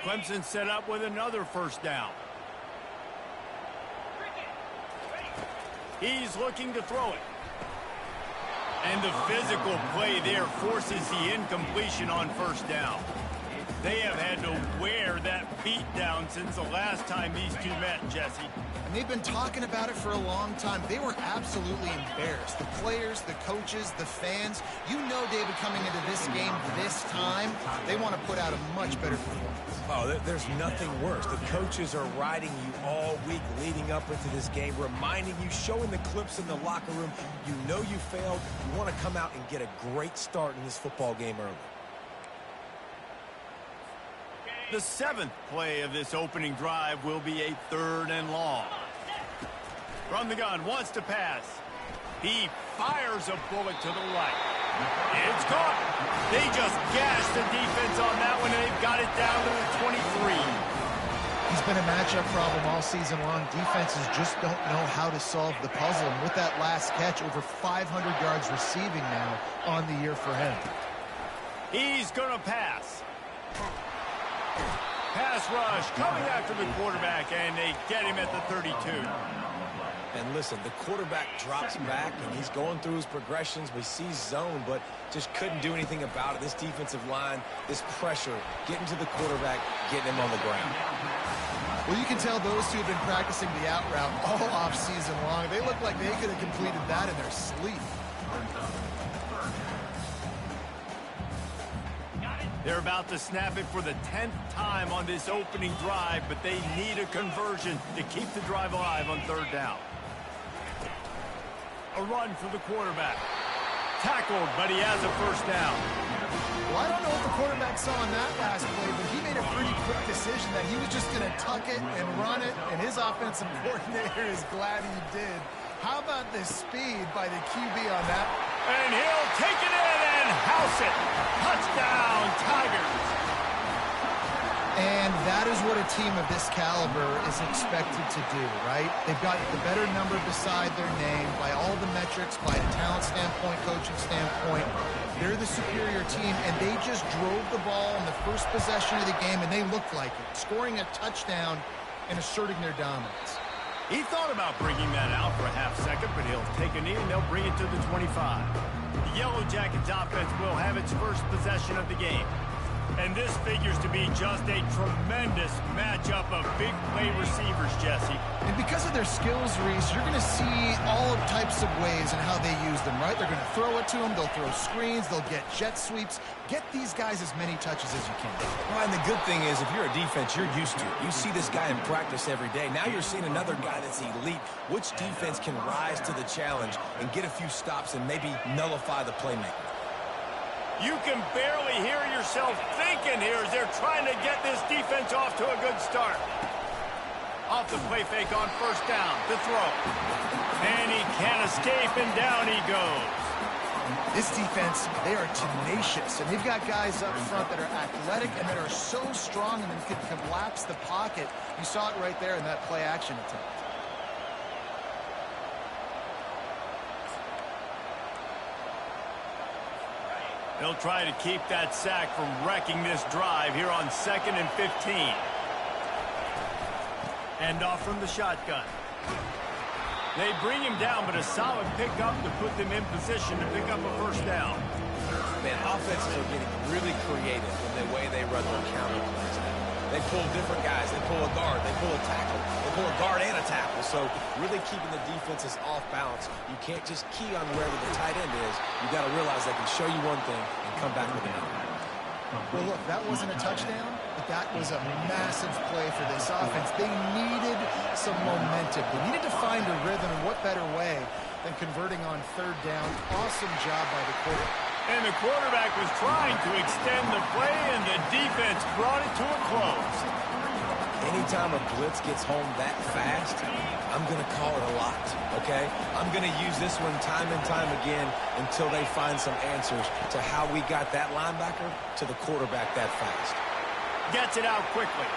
Clemson set up with another first down. He's looking to throw it. And the physical play there forces the incompletion on first down. They have had to wear that beat down since the last time these two met, Jesse. And they've been talking about it for a long time. They were absolutely embarrassed. The players, the coaches, the fans. You know, David, coming into this game this time, they want to put out a much better performance. Oh, there's nothing worse. The coaches are riding you all week leading up into this game, reminding you, showing the clips in the locker room. You know you failed. You want to come out and get a great start in this football game early. The 7th play of this opening drive will be a 3rd and long. From the gun, wants to pass. He fires a bullet to the right. It's caught. They just gashed the defense on that one, and they've got it down to the 23. He's been a matchup problem all season long. Defenses just don't know how to solve the puzzle. And with that last catch, over 500 yards receiving now on the year for him. He's going to pass. Pass rush coming after the quarterback, and they get him at the 32. And listen, the quarterback drops back, and he's going through his progressions. We see zone, but just couldn't do anything about it. This defensive line, this pressure, getting to the quarterback, getting him on the ground. Well, you can tell those two have been practicing the out route all off season long. They look like they could have completed that in their sleep. They're about to snap it for the 10th time on this opening drive, but they need a conversion to keep the drive alive on 3rd down. A run for the quarterback. Tackled, but he has a first down. Well, I don't know what the quarterback saw on that last play, but he made a pretty quick decision that he was just going to tuck it and run it, and his offensive coordinator is glad he did. How about the speed by the QB on that? And he'll take it in and house it. Touchdown, Tigers. And that is what a team of this caliber is expected to do, right? They've got the better number beside their name by all the metrics, by the talent standpoint, coaching standpoint. They're the superior team, and they just drove the ball in the first possession of the game, and they looked like it, scoring a touchdown and asserting their dominance. He thought about bringing that out for a half second, but he'll take a knee and they'll bring it to the 25. The Yellow Jackets offense will have its first possession of the game. And this figures to be just a tremendous matchup of big play receivers, Jesse. And because of their skills, Reese, you're going to see all types of ways and how they use them, right? They're going to throw it to them. They'll throw screens. They'll get jet sweeps. Get these guys as many touches as you can. Well, and the good thing is, if you're a defense, you're used to it. You see this guy in practice every day. Now you're seeing another guy that's elite. Which defense can rise to the challenge and get a few stops and maybe nullify the playmaker? You can barely hear yourself thinking here as they're trying to get this defense off to a good start. Off the play fake on first down to throw. And he can't escape, and down he goes. This defense, they are tenacious, and they've got guys up front that are athletic and that are so strong and can collapse the pocket. You saw it right there in that play-action attempt. They'll try to keep that sack from wrecking this drive here on 2nd and 15. Hand off from the shotgun. They bring him down, but a solid pickup to put them in position to pick up a first down. Man, offenses are getting really creative in the way they run their counter plays now. They pull different guys. They pull a guard. They pull a tackle. They pull a guard and a tackle. So really keeping the defenses off balance. You can't just key on wherever the tight end is. You got to realize they can show you one thing and come back with another. Well, look, that wasn't a touchdown, but that was a massive play for this offense. They needed some momentum. They needed to find a rhythm, and what better way than converting on 3rd down. Awesome job by the quarterback. And the quarterback was trying to extend the play, and the defense brought it to a close. Anytime a blitz gets home that fast, I'm going to call it a lot, okay? I'm going to use this one time and time again until they find some answers to how we got that linebacker to the quarterback that fast. Gets it out quickly.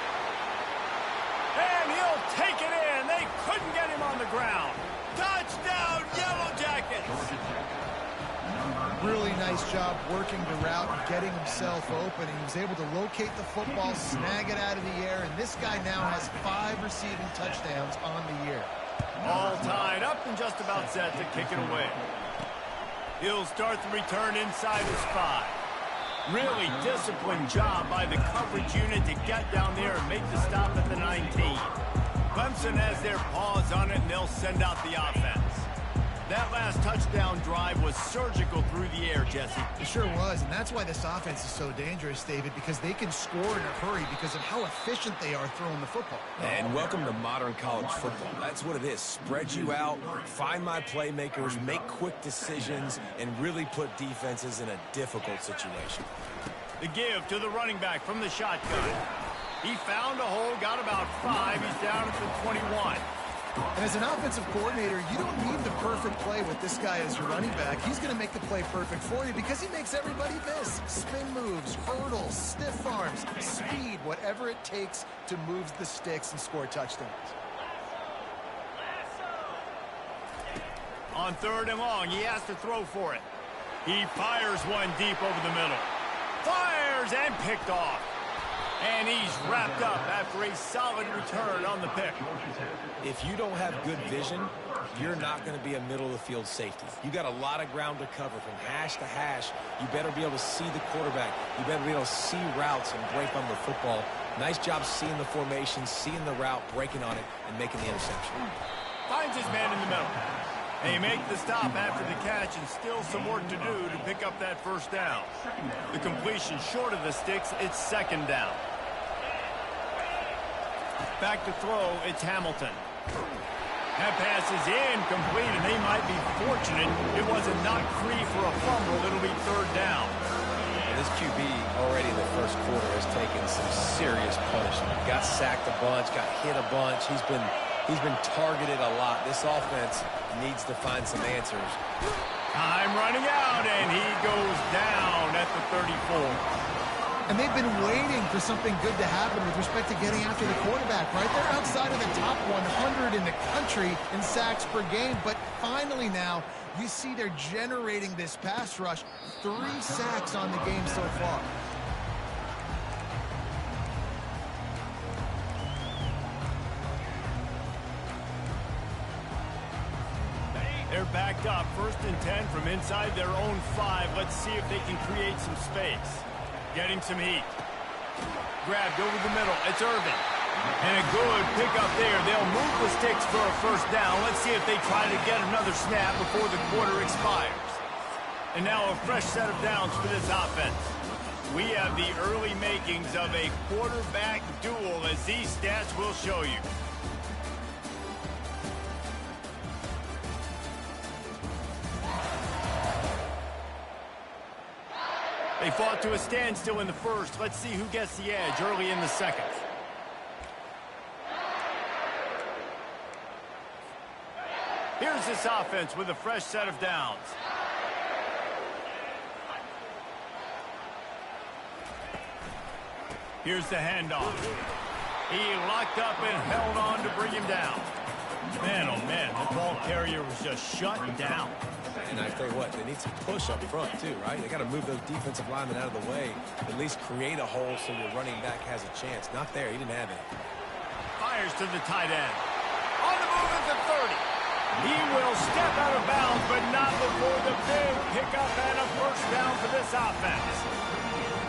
And he'll take it in. They couldn't get him on the ground. Touchdown, Yellow Jackets! really nice job working the route and getting himself open. He was able to locate the football, snag it out of the air, and this guy now has 5 receiving touchdowns on the year. All tied up and just about set to kick it away. He'll start the return inside his 5. Really disciplined job by the coverage unit to get down there and make the stop at the 19. Clemson has their paws on it, and they'll send out the offense. That last touchdown drive was surgical through the air, Jesse. It sure was, and that's why this offense is so dangerous, David, because they can score in a hurry because of how efficient they are throwing the football. And welcome to modern college football. That's what it is. Spread you out, find my playmakers, make quick decisions, and really put defenses in a difficult situation. The give to the running back from the shotgun. He found a hole, got about 5. He's down at the 21. And as an offensive coordinator, you don't need the perfect play with this guy as your running back. He's going to make the play perfect for you because he makes everybody miss. Spin moves, hurdles, stiff arms, speed, whatever it takes to move the sticks and score touchdowns. On 3rd and long, he has to throw for it. He fires one deep over the middle. Fires and picked off. And he's wrapped up after a solid return on the pick. If you don't have good vision, you're not going to be a middle-of-the-field safety. You got a lot of ground to cover from hash to hash. You better be able to see the quarterback. You better be able to see routes and break on the football. Nice job seeing the formation, seeing the route, breaking on it, and making the interception. Finds his man in the middle. They make the stop after the catch, and still some work to do to pick up that first down. The completion short of the sticks, it's 2nd down. Back to throw, it's Hamilton. That pass is incomplete, and they might be fortunate it wasn't knocked free for a fumble. It'll be 3rd down. And this QB already in the first quarter has taken some serious punishment. Got sacked a bunch, got hit a bunch. He's been targeted a lot. This offense needs to find some answers. Time running out, and he goes down at the 34. And they've been waiting for something good to happen with respect to getting after the quarterback, right? They're outside of the top 100 in the country in sacks per game, but finally now you see they're generating this pass rush. 3 sacks on the game so far. They're backed up, 1st and 10 from inside their own 5. Let's see if they can create some space. Getting some heat. Grabbed over the middle. It's Irvin. And a good pickup there. They'll move the sticks for a 1st down. Let's see if they try to get another snap before the quarter expires. And now a fresh set of downs for this offense. We have the early makings of a quarterback duel, as these stats will show you. They fought to a standstill in the 1st. Let's see who gets the edge early in the 2nd. Here's this offense with a fresh set of downs. Here's the handoff. He locked up and held on to bring him down. Man, oh man, the ball carrier was just shut down. And I tell you what, they need some push up front too, right? They got to move those defensive linemen out of the way, at least create a hole so your running back has a chance. Not there, he didn't have it. Fires to the tight end. On the move at the 30. He will step out of bounds, but not before the big pickup and a 1st down for this offense.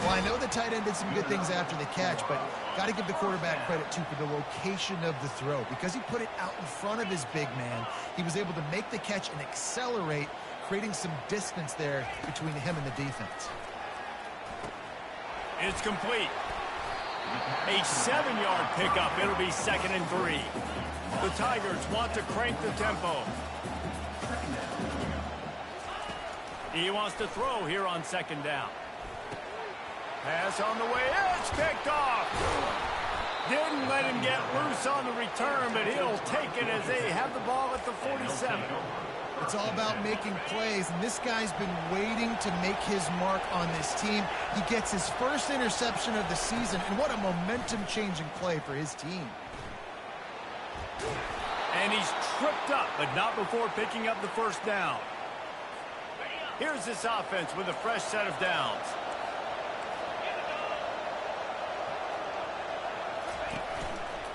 Well, I know the tight end did some good things after the catch, but got to give the quarterback credit, too, for the location of the throw. Because he put it out in front of his big man, he was able to make the catch and accelerate, creating some distance there between him and the defense. It's complete. A 7-yard pickup. It'll be 2nd and 3. The Tigers want to crank the tempo. He wants to throw here on 2nd down. Pass on the way. It's picked off. Didn't let him get loose on the return, but he'll take it as they have the ball at the 47. It's all about making plays, and this guy's been waiting to make his mark on this team. He gets his 1st interception of the season, and what a momentum-changing play for his team. And he's tripped up, but not before picking up the 1st down. Here's this offense with a fresh set of downs.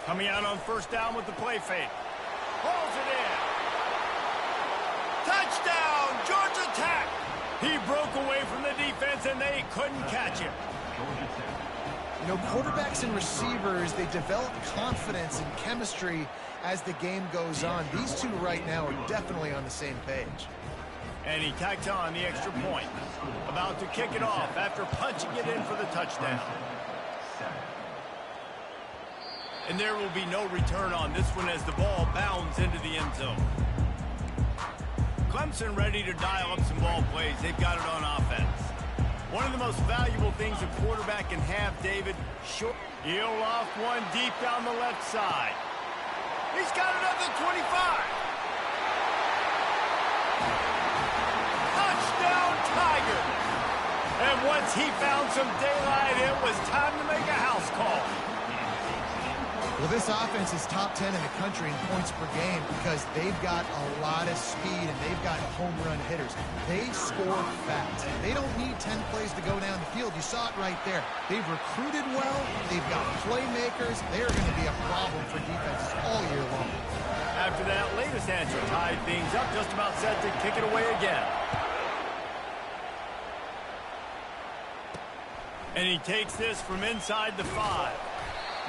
Coming out on first down with the play fake. Hauls it in. Touchdown, Georgia Tech. He broke away from the defense, and they couldn't catch him. You know, quarterbacks and receivers, they develop confidence and chemistry as the game goes on. These two right now are definitely on the same page. And he tacks on the extra point. About to kick it off after punching it in for the touchdown. And there will be no return on this one as the ball bounds into the end zone. Clemson ready to dial up some ball plays. They've got it on offense. One of the most valuable things a quarterback can have, David, short. He'll off one deep down the left side. He's got another 25. Touchdown, Tiger. And once he found some daylight, it was time to make a house call. Well, this offense is top 10 in the country in points per game because they've got a lot of speed and they've got home run hitters. They score fast. They don't need 10 plays to go down the field. You saw it right there. They've recruited well. They've got playmakers. They're going to be a problem for defenses all year long. After that latest answer tied things up, just about set to kick it away again. And he takes this from inside the 5.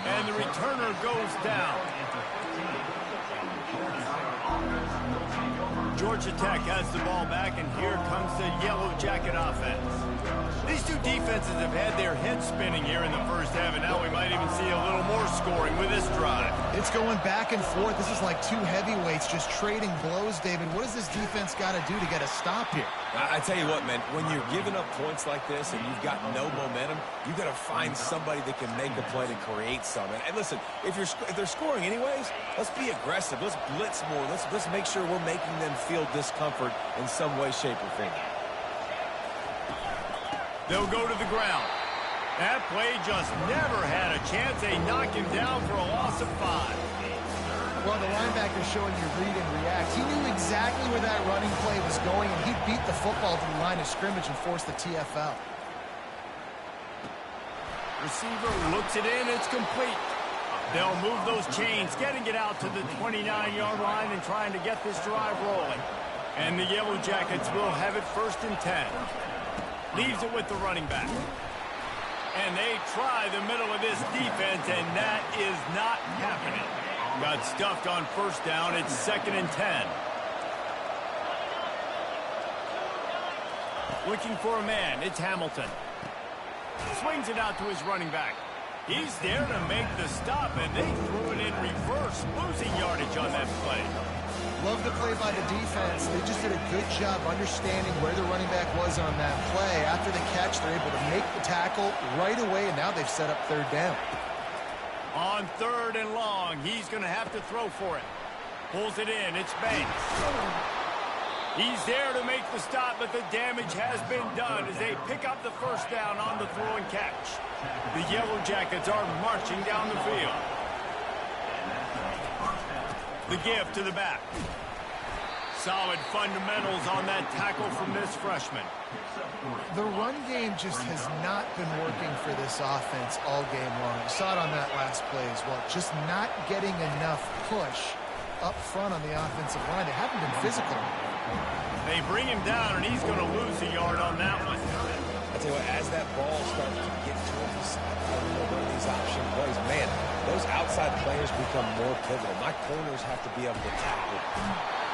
And the returner goes down. Georgia Tech has the ball back, and here comes the Yellow Jacket offense. These two defenses have had their heads spinning here in the first half, and now we might even see a little more scoring with this drive. It's going back and forth. This is like two heavyweights just trading blows, David. What does this defense got to do to get a stop here? I tell you what, man, when you're giving up points like this and you've got no momentum, you've got to find somebody that can make a play to create something. And listen, if they're scoring anyways, let's be aggressive. Let's blitz more. Let's make sure we're making them feel discomfort in some way, shape, or form. They'll go to the ground. That play just never had a chance. They knock him down for a loss of 5. Well, the linebacker's showing you read and react. He knew exactly where that running play was going, and he beat the football to the line of scrimmage and forced the TFL. Receiver looks it in. It's complete. They'll move those chains, getting it out to the 29-yard line and trying to get this drive rolling. And the Yellow Jackets will have it 1st and 10. Leaves it with the running back. And they try the middle of this defense, and that is not happening. Got stuffed on first down. It's 2nd and 10. Looking for a man. It's Hamilton. Swings it out to his running back. He's there to make the stop, and they threw it in reverse, losing yardage on that play. Love the play by the defense. They just did a good job understanding where the running back was on that play. After the catch, they're able to make the tackle right away, and now they've set up 3rd down. On 3rd and long, he's going to have to throw for it. Pulls it in. It's Banks. He's there to make the stop, but the damage has been done as they pick up the first down on the throw and catch. The Yellow Jackets are marching down the field. The give to the back. Solid fundamentals on that tackle from this freshman. The run game just has not been working for this offense all game long. You saw it on that last play as well. Just not getting enough push up front on the offensive line. They haven't been physical. They bring him down, and he's going to lose a yard on that one. I tell you what, as that ball starts to get towards the sideline, one of these option plays, man, those outside players become more pivotal. My corners have to be able to tackle.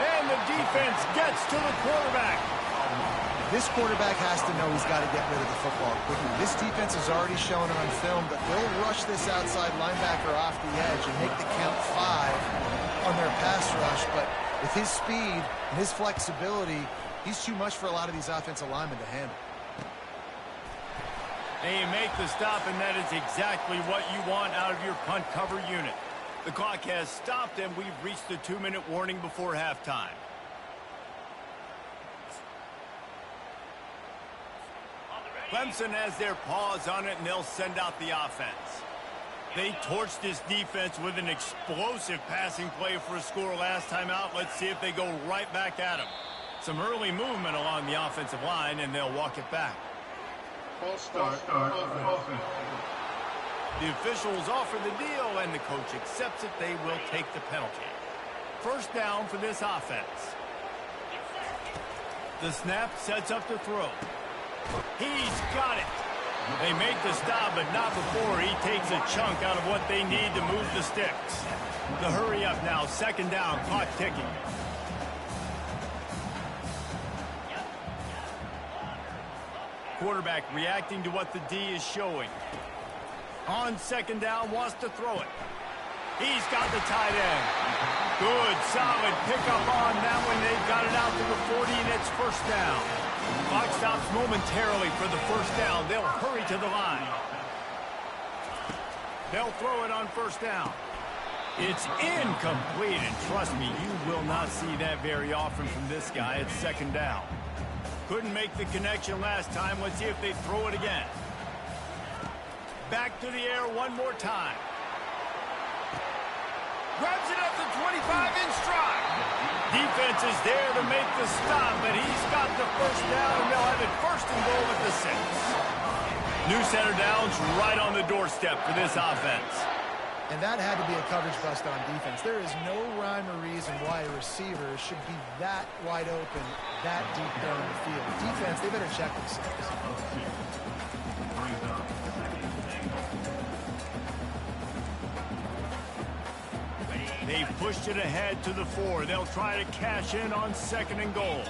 And the defense gets to the quarterback. This quarterback has to know he's got to get rid of the football quickly. This defense has already shown on film that they'll rush this outside linebacker off the edge and make the count 5 on their pass rush. But with his speed and his flexibility, he's too much for a lot of these offensive linemen to handle. They make the stop, and that is exactly what you want out of your punt cover unit. The clock has stopped, and we've reached the 2-minute warning before halftime. Clemson has their paws on it, and they'll send out the offense. They torched this defense with an explosive passing play for a score last time out. Let's see if they go right back at him. Some early movement along the offensive line, and they'll walk it back. False start offense. The officials offer the deal, and the coach accepts it. They will take the penalty. First down for this offense. The snap sets up the throw. He's got it. They make the stop, but not before he takes a chunk out of what they need to move the sticks. The hurry up now, second down, clock ticking. Quarterback reacting to what the D is showing. On second down, wants to throw it. He's got the tight end. Good, solid pickup on that one. They've got it out to the 40, and it's first down. Clock stops momentarily for the first down. They'll hurry to the line. They'll throw it on first down. It's incomplete, and trust me, you will not see that very often from this guy. It's second down. Couldn't make the connection last time. Let's see if they throw it again. Back to the air one more time. Grabs it up to 25 in stride. Defense is there to make the stop, but he's got the first down, and they'll have it first and goal at the 6. New center downs right on the doorstep for this offense. And that had to be a coverage bust on defense. There is no rhyme or reason why a receiver should be that wide open, that deep down the field. Defense, they better check themselves. They've pushed it ahead to the 4. They'll try to cash in on second and goal.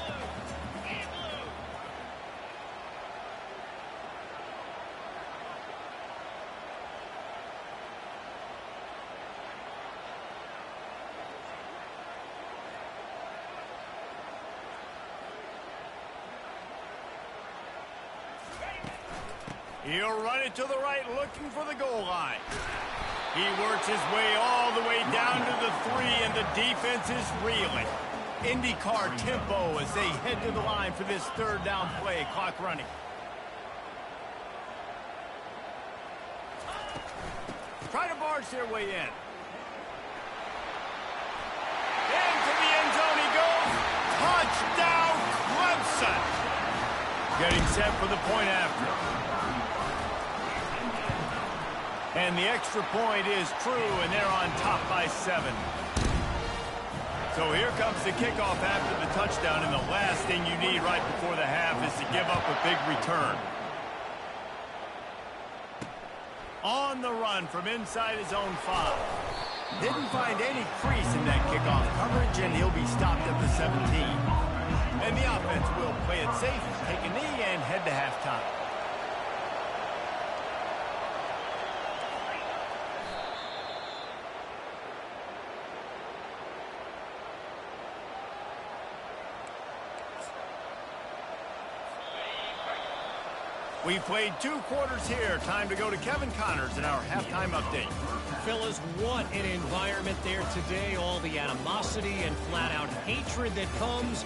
He'll run it to the right, looking for the goal line. He works his way all the way down to the 3, and the defense is reeling. IndyCar tempo as they head to the line for this third down play. Clock running. Try to barge their way in. Into the end zone he goes. Touchdown, Clemson. Getting set for the point after. And the extra point is true, and they're on top by 7. So here comes the kickoff after the touchdown, and the last thing you need right before the half is to give up a big return. On the run from inside his own 5. Didn't find any crease in that kickoff coverage, and he'll be stopped at the 17. And the offense will play it safe, take a knee, and head to halftime. We played 2 quarters here. Time to go to Kevin Connors in our halftime update. Fellas, what an environment there today. All the animosity and flat-out hatred that comes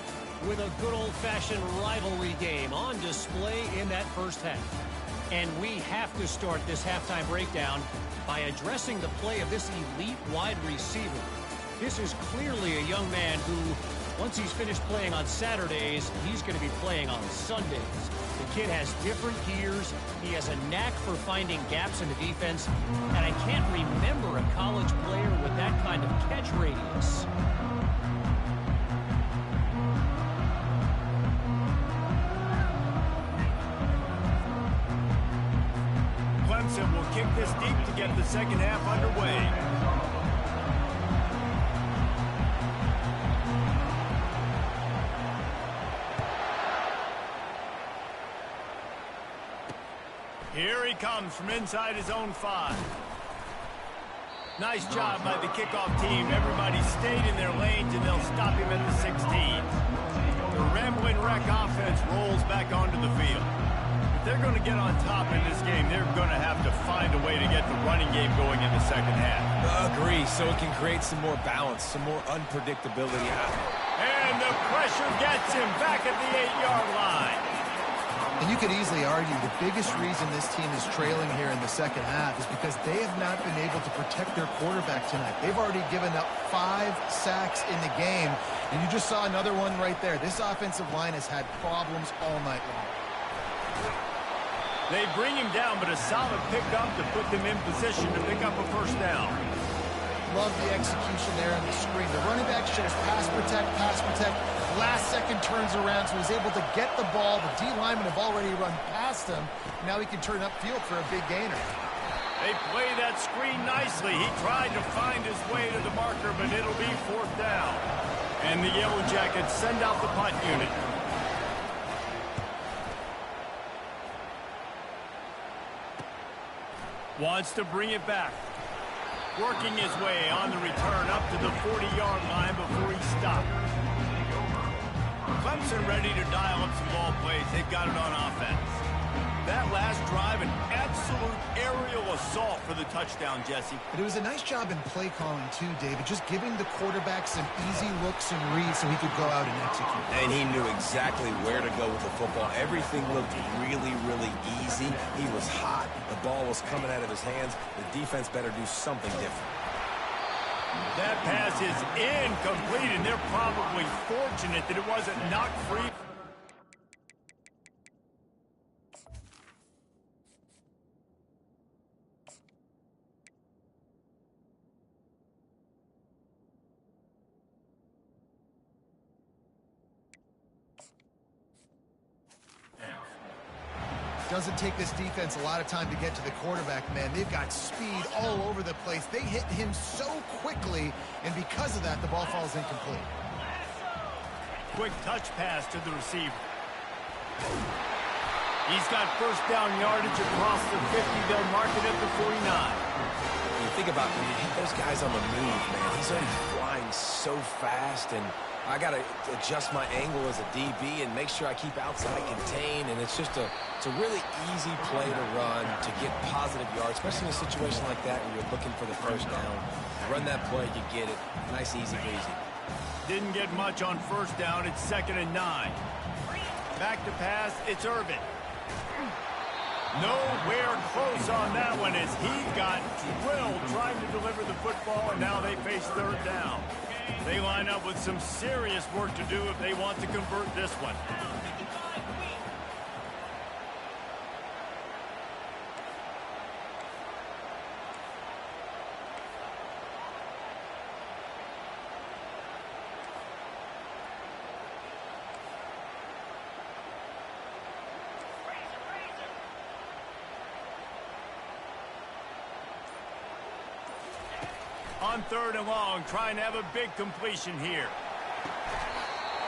with a good old-fashioned rivalry game on display in that first half. And we have to start this halftime breakdown by addressing the play of this elite wide receiver. This is clearly a young man who, once he's finished playing on Saturdays, he's going to be playing on Sundays. The kid has different gears. He has a knack for finding gaps in the defense. And I can't remember a college player with that kind of catch radius. Clemson will kick this deep to get the second half underway. Here he comes from inside his own 5. Nice job by the kickoff team. Everybody stayed in their lanes, and they'll stop him at the 16. The Ramblin' Wreck offense rolls back onto the field. If they're going to get on top in this game, they're going to have to find a way to get the running game going in the second half. Agree, so it can create some more balance, some more unpredictability out. And the pressure gets him back at the 8-yard line. And you could easily argue the biggest reason this team is trailing here in the second half is because they have not been able to protect their quarterback tonight. They've already given up 5 sacks in the game, and you just saw another one right there. This offensive line has had problems all night long. They bring him down, but a solid pickup to put them in position to pick up a first down. Love the execution there on the screen. The running back shows pass protect, pass protect. Last second turns around, so he's able to get the ball. The D linemen have already run past him. Now he can turn upfield for a big gainer. They play that screen nicely. He tried to find his way to the marker, but it'll be fourth down. And the Yellow Jackets send out the punt unit. Wants to bring it back. Working his way on the return up to the 40-yard line before he stopped. Clemson ready to dial up some ball plays. They've got it on offense. That last drive, an absolute aerial assault for the touchdown, Jesse. But it was a nice job in play calling too, David, just giving the quarterback some easy looks and reads so he could go out and execute. And he knew exactly where to go with the football. Everything looked really, really easy. He was hot. The ball was coming out of his hands. The defense better do something different. That pass is incomplete, and they're probably fortunate that it wasn't knocked free. Doesn't take this defense a lot of time to get to the quarterback, man. They've got speed all over the place. They hit him so quickly, and because of that, the ball falls incomplete. Quick touch pass to the receiver. He's got first down yardage across the 50. They'll mark it at the 49. When you think about when you hit those guys on the move, man, he's already flying so fast, and I got to adjust my angle as a DB and make sure I keep outside contained, and it's just it's a really easy play to run to get positive yards, especially in a situation like that where you're looking for the first down. You run that play, you get it. Nice, easy breezy. Didn't get much on first down. It's 2nd and 9. Back to pass. It's Irvin. Nowhere close on that one as he got drilled trying to deliver the football, and now they face third down. They line up with some serious work to do if they want to convert this one. On 3rd and long, trying to have a big completion here.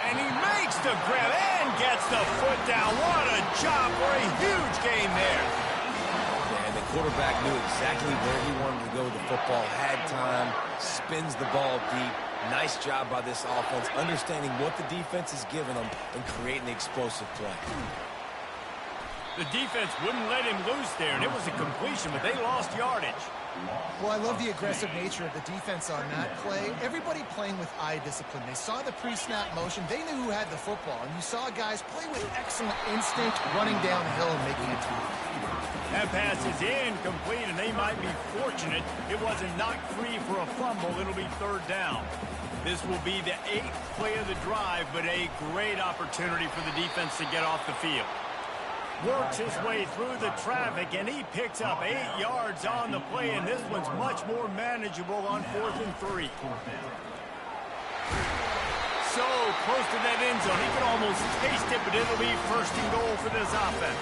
And he makes the grab and gets the foot down. What a job for a huge gain there. And the quarterback knew exactly where he wanted to go with the football, had time, spins the ball deep. Nice job by this offense, understanding what the defense is giving them and creating the explosive play. The defense wouldn't let him loose there, and it was a completion, but they lost yardage. Well, I love the aggressive nature of the defense on that play. Everybody playing with eye discipline. They saw the pre-snap motion. They knew who had the football. And you saw guys play with excellent instinct, running downhill and making it through. That pass is incomplete, and they might be fortunate it wasn't knocked free for a fumble. It'll be 3rd down. This will be the 8th play of the drive, but a great opportunity for the defense to get off the field. Works his way through the traffic, and he picks up 8 yards on the play, and this one's much more manageable on 4th and 3. So close to that end zone. He can almost taste it, but it'll be 1st and goal for this offense.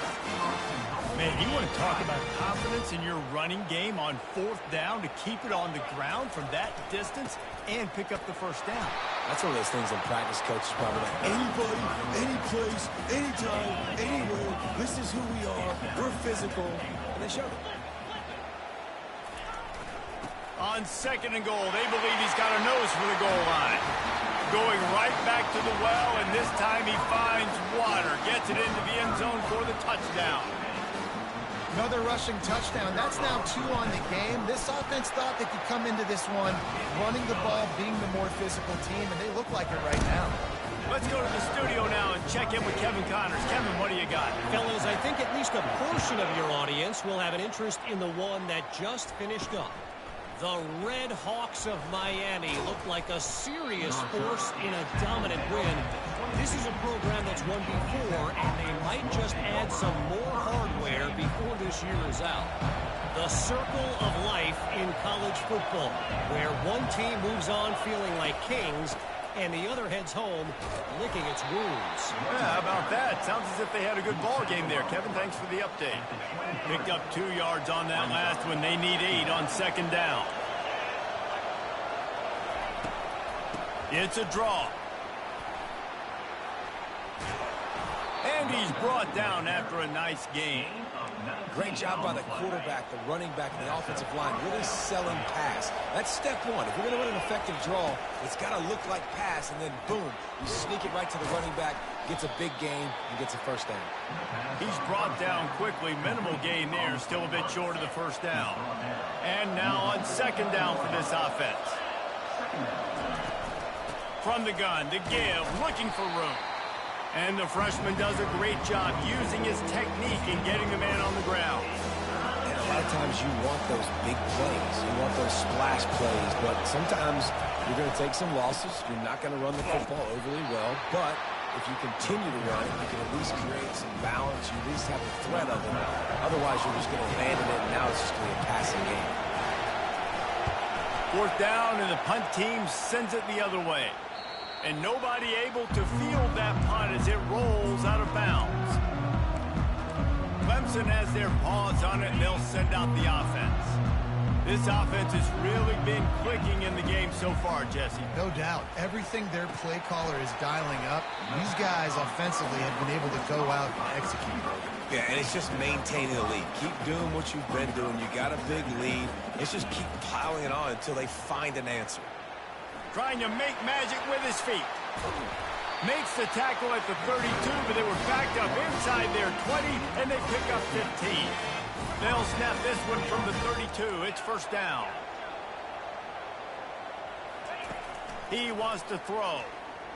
Man, you want to talk about confidence in your running game on 4th down to keep it on the ground from that distance and pick up the first down. That's one of those things in practice coaches probably like, anybody, any place, anytime, anywhere, this is who we are, we're physical, and they showed it. On 2nd and goal, they believe he's got a nose for the goal line. Going right back to the well, and this time he finds water, gets it into the end zone for the touchdown. Another rushing touchdown. That's now 2 on the game. This offense thought they could come into this one running the ball, being the more physical team, and they look like it right now. Let's go to the studio now and check in with Kevin Connors. Kevin, what do you got? Fellas, I think at least a portion of your audience will have an interest in the one that just finished up. The Red Hawks of Miami look like a serious force in a dominant win. This is a program that's won before, and they might just add some more hardware before this year is out. The circle of life in college football, where one team moves on feeling like kings, and the other heads home licking its wounds. Yeah, how about that? Sounds as if they had a good ball game there. Kevin, thanks for the update. Picked up 2 yards on that last one. They need 8 on second down. It's a draw. And he's brought down after a nice game. Great job by the quarterback, the running back, and the offensive line. Really selling pass. That's step one. If you're going to run an effective draw, it's got to look like pass, and then boom, you sneak it right to the running back, gets a big gain, and gets a first down. He's brought down quickly. Minimal gain there. Still a bit short of the first down. And now on second down for this offense. From the gun to give, looking for room. And the freshman does a great job using his technique and getting the man on the ground. And a lot of times you want those big plays. You want those splash plays. But sometimes you're going to take some losses. You're not going to run the football overly well. But if you continue to run it, you can at least create some balance. You at least have the threat of it. Otherwise, you're just going to abandon it, and now it's just going to be a passing game. Fourth down, and the punt team sends it the other way. And nobody able to field that punt as it rolls out of bounds. Clemson has their paws on it, and they'll send out the offense. This offense has really been clicking in the game so far, Jesse. No doubt. Everything their play caller is dialing up, these guys offensively have been able to go out and execute. Yeah, and it's just maintaining the lead. Keep doing what you've been doing. You got a big lead. It's just keep piling it on until they find an answer. Trying to make magic with his feet. Makes the tackle at the 32, but they were backed up inside their 20, and they pick up 15. They'll snap this one from the 32. It's first down. He wants to throw.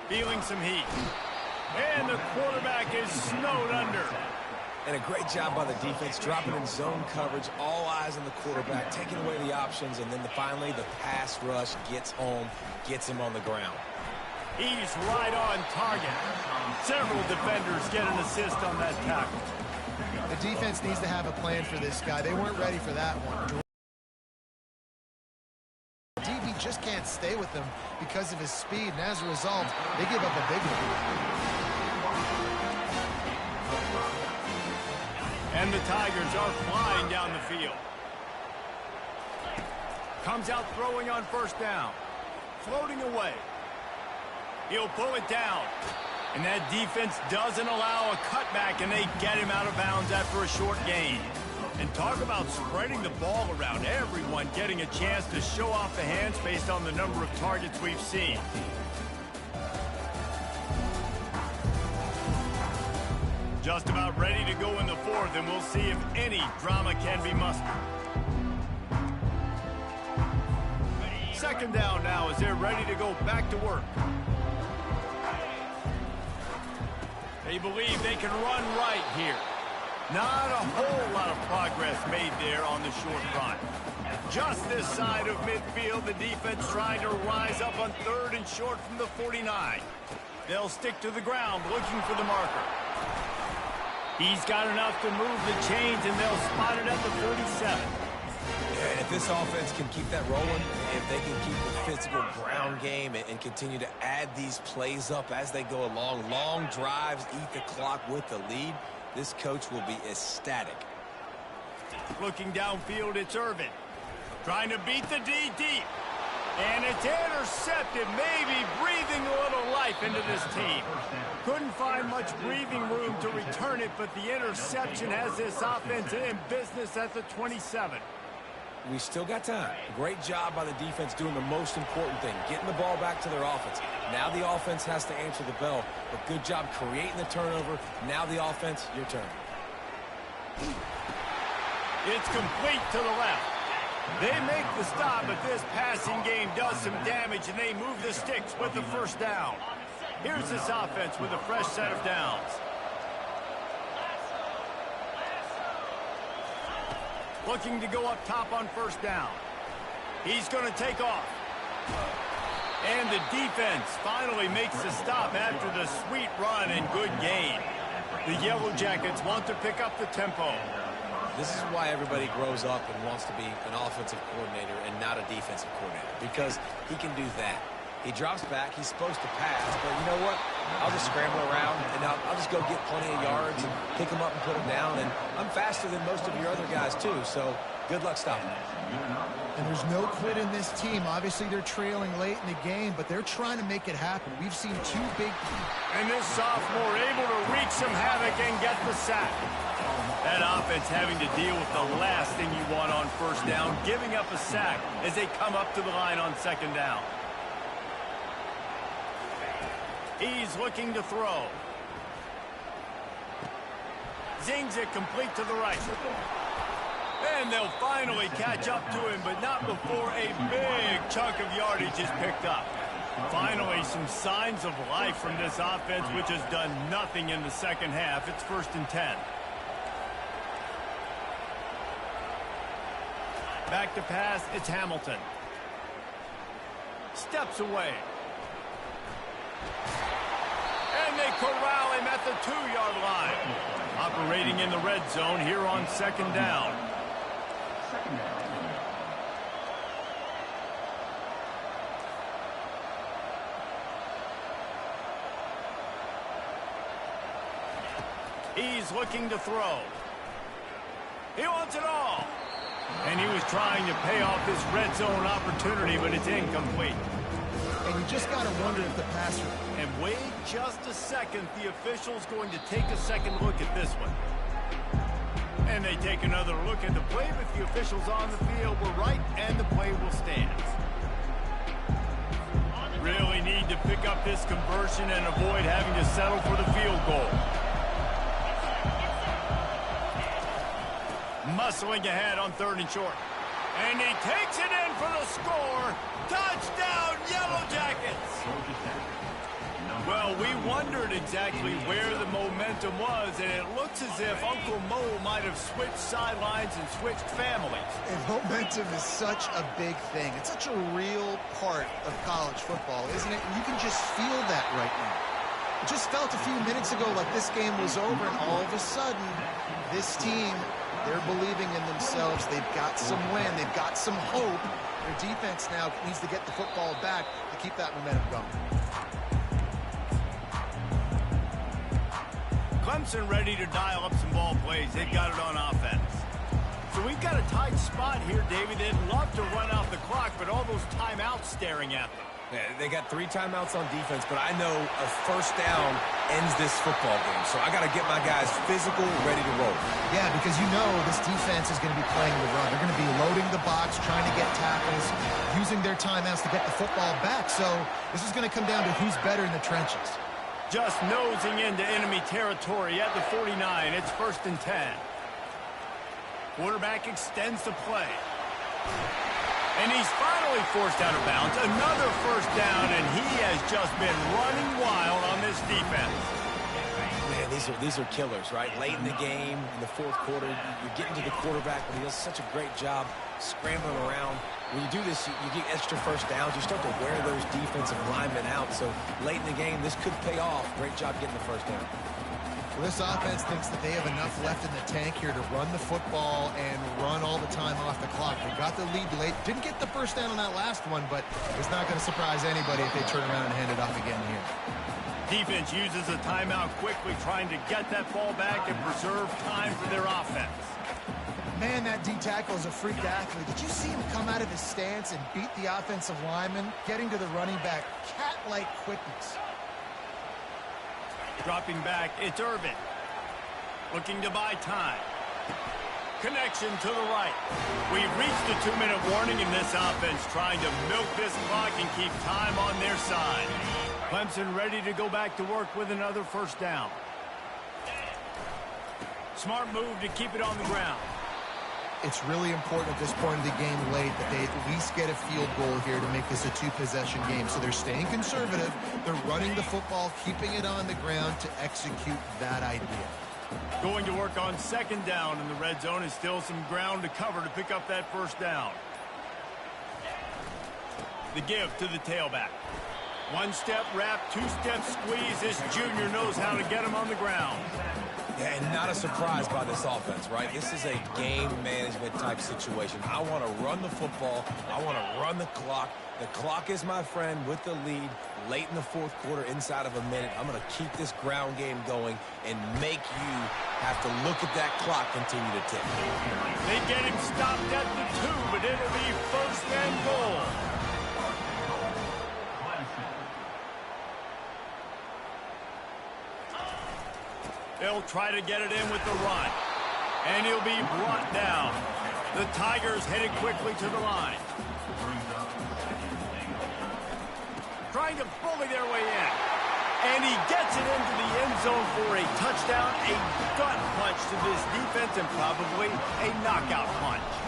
Feeling some heat. And the quarterback is snowed under. And a great job by the defense, dropping in zone coverage, all eyes on the quarterback, taking away the options, and then finally the pass rush gets home, gets him on the ground. He's right on target. Several defenders get an assist on that tackle. The defense needs to have a plan for this guy. They weren't ready for that one. DB just can't stay with him because of his speed, and as a result, they give up a big one. And the Tigers are flying down the field. Comes out throwing on first down. Floating away. He'll pull it down. And that defense doesn't allow a cutback, and they get him out of bounds after a short gain. And talk about spreading the ball around. Everyone getting a chance to show off the hands based on the number of targets we've seen. Just about ready to go in the fourth, and we'll see if any drama can be mustered. Second down now as they're ready to go back to work. They believe they can run right here. Not a whole lot of progress made there on the short run. Just this side of midfield, the defense trying to rise up on third and short from the 49. They'll stick to the ground looking for the marker. He's got enough to move the chains, and they'll spot it at the 37. Yeah, and if this offense can keep that rolling, if they can keep the physical ground game and continue to add these plays up as they go along, long drives, eat the clock with the lead, this coach will be ecstatic. Looking downfield, it's Irvin. Trying to beat the D deep. And it's intercepted, maybe breathing a little life into this team. Couldn't find much breathing room to return it, but the interception has this offense in business at the 27. We still got time. Great job by the defense doing the most important thing, getting the ball back to their offense. Now the offense has to answer the bell, but good job creating the turnover. Now the offense, your turn. It's complete to the left. They make the stop, but this passing game does some damage, and they move the sticks with the first down. Here's this offense with a fresh set of downs. Looking to go up top on first down. He's going to take off. And the defense finally makes the stop after the sweet run and good gain. The Yellow Jackets want to pick up the tempo. This is why everybody grows up and wants to be an offensive coordinator and not a defensive coordinator, because he can do that. He drops back. He's supposed to pass, but you know what? I'll just scramble around, and I'll just go get plenty of yards and pick them up and put them down. And I'm faster than most of your other guys, too, so good luck stopping. And there's no quit in this team. Obviously, they're trailing late in the game, but they're trying to make it happen. We've seen two big... And this sophomore able to wreak some havoc and get the sack. That offense having to deal with the last thing you want on first down, giving up a sack as they come up to the line on second down. He's looking to throw. Zings it complete to the right. And they'll finally catch up to him, but not before a big chunk of yardage is picked up. Finally, some signs of life from this offense, which has done nothing in the second half. It's 1st and 10. Back to pass, it's Hamilton. Steps away. And they corral him at the 2-yard line. Operating in the red zone here on second down. He's looking to throw. He wants it all. And he was trying to pay off this red zone opportunity, but it's incomplete. And you just got to wonder if the passer... And wait just a second. The official's going to take a second look at this one. And they take another look at the play, but the officials on the field were right, and the play will stand. Really need to pick up this conversion and avoid having to settle for the field goal. Muscling ahead on 3rd and short. And he takes it in for the score. Touchdown, Yellow Jackets! Well, we wondered exactly where the momentum was, and it looks as if Uncle Mo might have switched sidelines and switched families. And momentum is such a big thing. It's such a real part of college football, isn't it? And you can just feel that right now. It just felt a few minutes ago like this game was over, and all of a sudden, this team, they're believing in themselves. They've got some wind. They've got some hope. Their defense now needs to get the football back to keep that momentum going. Clemson ready to dial up some ball plays. They've got it on offense. So we've got a tight spot here, David. They'd love to run out the clock, but all those timeouts staring at them. Yeah, they got 3 timeouts on defense, but I know a first down ends this football game. So I got to get my guys physical, ready to roll. Yeah, because you know this defense is going to be playing the run. They're going to be loading the box, trying to get tackles, using their timeouts to get the football back. So this is going to come down to who's better in the trenches. Just nosing into enemy territory at the 49. It's 1st and 10. Quarterback extends the play. And he's finally forced out of bounds. Another first down, and he has just been running wild on this defense. Man, these are killers, right? Late in the game, in the 4th quarter, you're getting to the quarterback, but he does such a great job scrambling around. When you do this, you get extra first downs. You start to wear those defensive linemen out. So late in the game, this could pay off. Great job getting the first down. Well, this offense thinks that they have enough left in the tank here to run the football and run all the time off the clock. They got the lead late. Didn't get the first down on that last one, but it's not going to surprise anybody if they turn around and hand it off again here. Defense uses a timeout quickly, trying to get that ball back and preserve time for their offense. Man, that D-tackle is a freak athlete. Did you see him come out of his stance and beat the offensive lineman, getting to the running back? Cat-like quickness. Dropping back, it's Irvin. Looking to buy time. Connection to the right. We've reached the 2-minute warning in this offense, trying to milk this clock and keep time on their side. Clemson ready to go back to work with another first down. Smart move to keep it on the ground. It's really important at this point of the game late that they at least get a field goal here to make this a two-possession game. So they're staying conservative. They're running the football, keeping it on the ground to execute that idea. Going to work on second down in the red zone is still some ground to cover to pick up that first down. The give to the tailback. One-step wrap, two-step squeeze. This junior knows how to get him on the ground. Yeah, and not a surprise by this offense, right? This is a game management type situation. I want to run the football. I want to run the clock. The clock is my friend with the lead late in the fourth quarter, inside of a minute. I'm going to keep this ground game going and make you have to look at that clock continue to tick. They get him stopped at the 2, but it'll be first and goal. They'll try to get it in with the run. And he'll be brought down. The Tigers headed quickly to the line. Trying to bully their way in. And he gets it into the end zone for a touchdown. A gut punch to this defense and probably a knockout punch.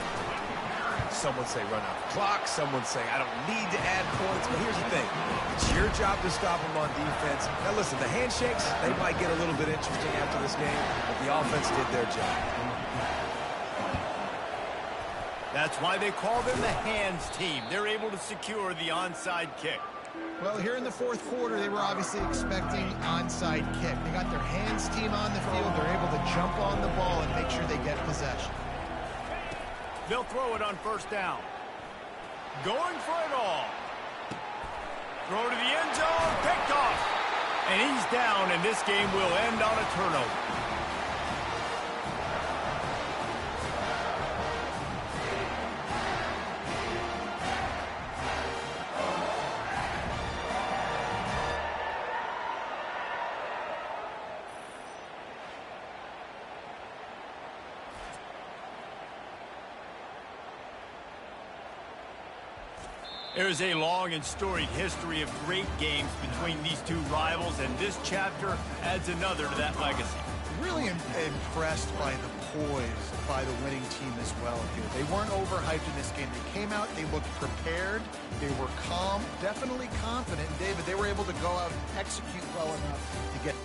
Some would say run out the clock. Some would say I don't need to add points. But here's the thing. It's your job to stop them on defense. Now, listen, the handshakes, they might get a little bit interesting after this game, but the offense did their job. That's why they call them the hands team. They're able to secure the onside kick. Well, here in the fourth quarter, they were obviously expecting onside kick. They got their hands team on the field. They're able to jump on the ball and make sure they get possession. They'll throw it on first down. Going for it all. Throw to the end zone. Picked off. And he's down, and this game will end on a turnover. There's a long and storied history of great games between these two rivals, and this chapter adds another to that legacy. Really impressed by the poise by the winning team as well here. They weren't overhyped in this game. They came out, they looked prepared, they were calm, definitely confident. And David, they were able to go out and execute well enough to get